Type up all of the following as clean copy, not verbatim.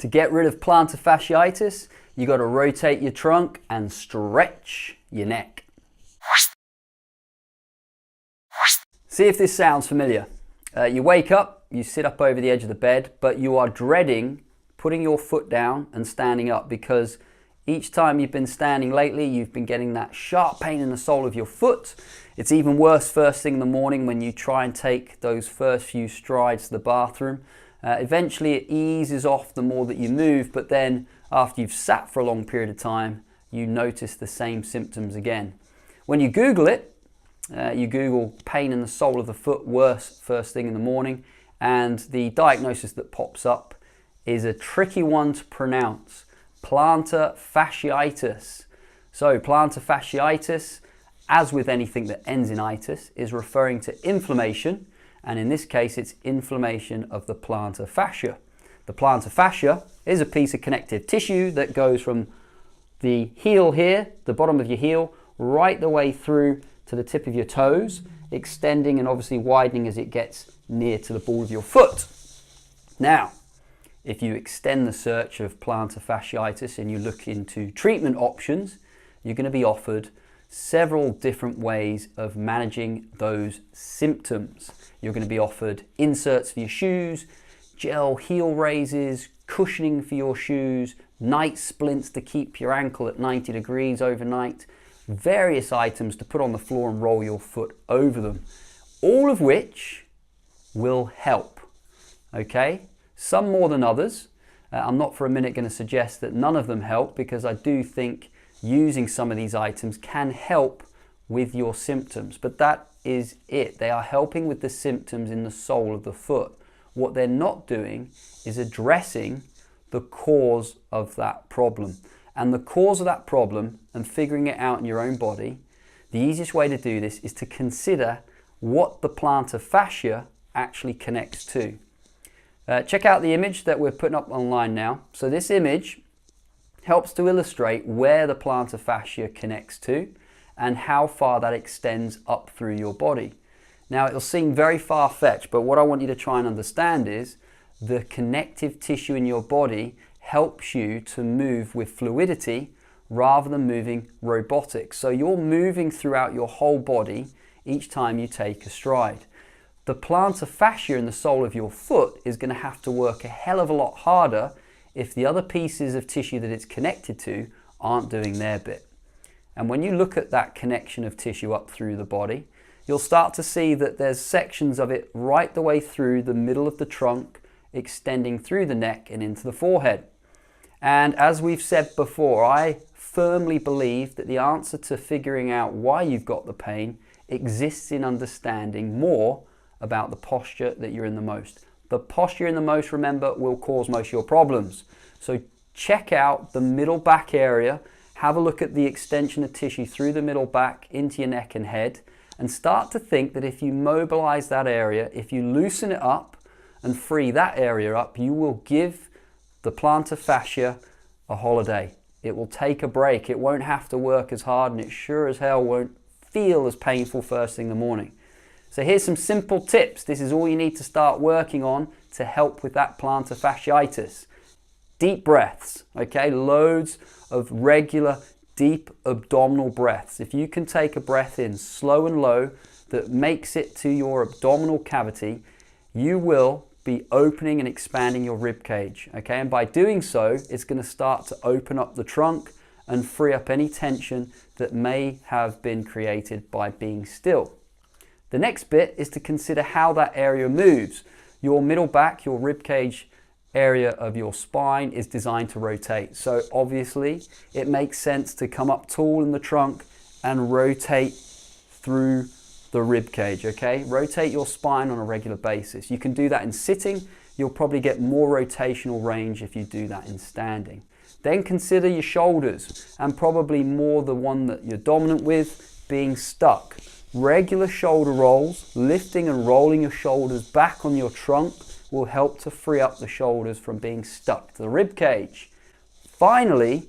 To get rid of plantar fasciitis, you got to rotate your trunk and stretch your neck. See if this sounds familiar. You wake up, you sit up over the edge of the bed, but you are dreading putting your foot down and standing up because each time you've been standing lately, you've been getting that sharp pain in the sole of your foot. It's even worse first thing in the morning when you try and take those first few strides to the bathroom. Eventually it eases off the more that you move, but then after you've sat for a long period of time, you notice the same symptoms again. When you Google it, you Google pain in the sole of the foot worse first thing in the morning, and the diagnosis that pops up is a tricky one to pronounce: plantar fasciitis. So plantar fasciitis, as with anything that ends in itis, is referring to inflammation, and in this case it's inflammation of the plantar fascia. The plantar fascia is a piece of connective tissue that goes from the heel here, the bottom of your heel, right the way through to the tip of your toes, extending and obviously widening as it gets near to the ball of your foot. Now, if you extend the search of plantar fasciitis and you look into treatment options, you're going to be offered several different ways of managing those symptoms. You're going to be offered inserts for your shoes, gel heel raises, cushioning for your shoes, night splints to keep your ankle at 90 degrees overnight, various items to put on the floor and roll your foot over them, all of which will help, okay? Some more than others. I'm not for a minute going to suggest that none of them help, because I do think using some of these items can help with your symptoms, but that is it. They are helping with the symptoms in the sole of the foot. What they're not doing is addressing the cause of that problem. And the cause of that problem and figuring it out in your own body, the easiest way to do this is to consider what the plantar fascia actually connects to. Check out the image that we're putting up online now. So this image helps to illustrate where the plantar fascia connects to and how far that extends up through your body. Now, it'll seem very far-fetched, but what I want you to try and understand is the connective tissue in your body helps you to move with fluidity rather than moving robotic. So you're moving throughout your whole body each time you take a stride. The plantar fascia in the sole of your foot is going to have to work a hell of a lot harder if the other pieces of tissue that it's connected to aren't doing their bit. And when you look at that connection of tissue up through the body, you'll start to see that there's sections of it right the way through the middle of the trunk, extending through the neck and into the forehead. And as we've said before, I firmly believe that the answer to figuring out why you've got the pain exists in understanding more about the posture that you're in the most. The posture in the most, remember, will cause most of your problems. So check out the middle back area, have a look at the extension of tissue through the middle back into your neck and head, and start to think that if you mobilize that area, if you loosen it up and free that area up, you will give the plantar fascia a holiday. It will take a break. It won't have to work as hard, and it sure as hell won't feel as painful first thing in the morning. So here's some simple tips. This is all you need to start working on to help with that plantar fasciitis. Deep breaths, okay? Loads of regular deep abdominal breaths. If you can take a breath in slow and low that makes it to your abdominal cavity, you will be opening and expanding your rib cage, okay? And by doing so, it's going to start to open up the trunk and free up any tension that may have been created by being still. The next bit is to consider how that area moves. Your middle back, your rib cage area of your spine is designed to rotate. So obviously it makes sense to come up tall in the trunk and rotate through the rib cage, okay? Rotate your spine on a regular basis. You can do that in sitting. You'll probably get more rotational range if you do that in standing. Then consider your shoulders, and probably more the one that you're dominant with, being stuck. Regular shoulder rolls, lifting and rolling your shoulders back on your trunk will help to free up the shoulders from being stuck to the rib cage. Finally,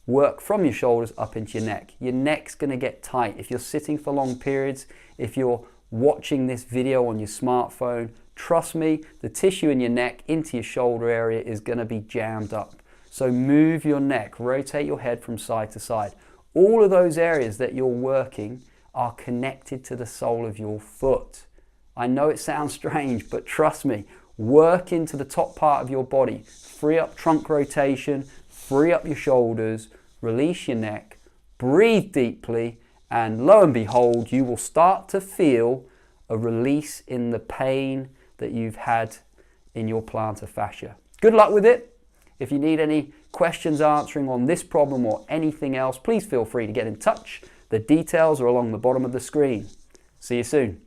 work from your shoulders up into your neck. Your neck's going to get tight. If you're sitting for long periods, if you're watching this video on your smartphone, trust me, the tissue in your neck into your shoulder area is going to be jammed up. So move your neck, rotate your head from side to side. All of those areas that you're working are connected to the sole of your foot. I know it sounds strange, but trust me, work into the top part of your body. Free up trunk rotation, free up your shoulders, release your neck, breathe deeply, and lo and behold, you will start to feel a release in the pain that you've had in your plantar fascia. Good luck with it. If you need any questions answering on this problem or anything else, please feel free to get in touch. The details are along the bottom of the screen. See you soon.